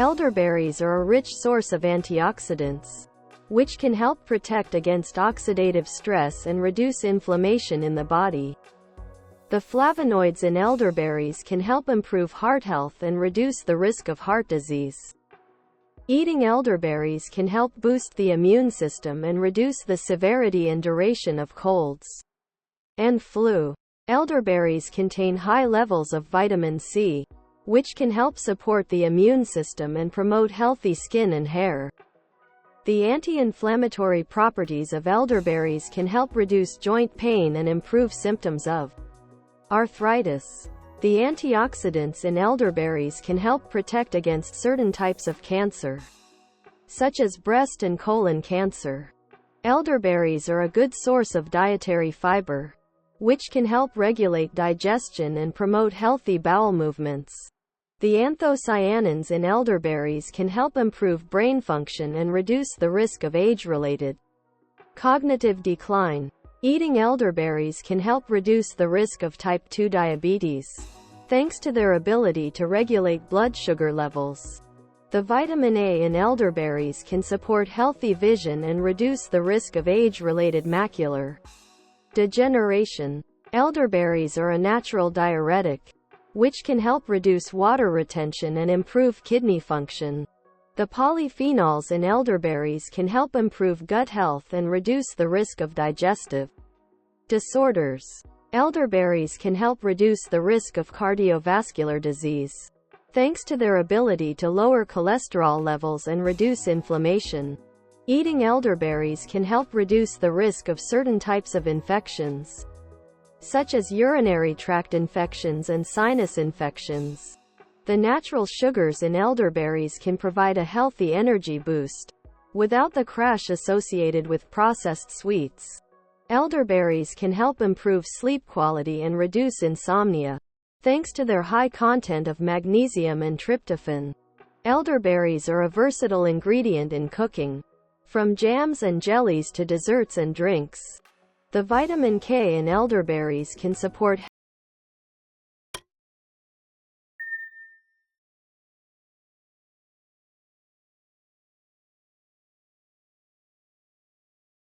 Elderberries are a rich source of antioxidants, which can help protect against oxidative stress and reduce inflammation in the body. The flavonoids in elderberries can help improve heart health and reduce the risk of heart disease. Eating elderberries can help boost the immune system and reduce the severity and duration of colds and flu. Elderberries contain high levels of vitamin C, which can help support the immune system and promote healthy skin and hair. The anti-inflammatory properties of elderberries can help reduce joint pain and improve symptoms of arthritis. The antioxidants in elderberries can help protect against certain types of cancer, such as breast and colon cancer. Elderberries are a good source of dietary fiber, which can help regulate digestion and promote healthy bowel movements. The anthocyanins in elderberries can help improve brain function and reduce the risk of age-related cognitive decline. Eating elderberries can help reduce the risk of type 2 diabetes, thanks to their ability to regulate blood sugar levels. The vitamin A in elderberries can support healthy vision and reduce the risk of age-related macular degeneration. Elderberries are a natural diuretic, which can help reduce water retention and improve kidney function. The polyphenols in elderberries can help improve gut health and reduce the risk of digestive disorders. Elderberries can help reduce the risk of cardiovascular disease, thanks to their ability to lower cholesterol levels and reduce inflammation. Eating elderberries can help reduce the risk of certain types of infections, such as urinary tract infections and sinus infections. The natural sugars in elderberries can provide a healthy energy boost, without the crash associated with processed sweets. Elderberries can help improve sleep quality and reduce insomnia, thanks to their high content of magnesium and tryptophan. Elderberries are a versatile ingredient in cooking, from jams and jellies to desserts and drinks. The vitamin K in elderberries can support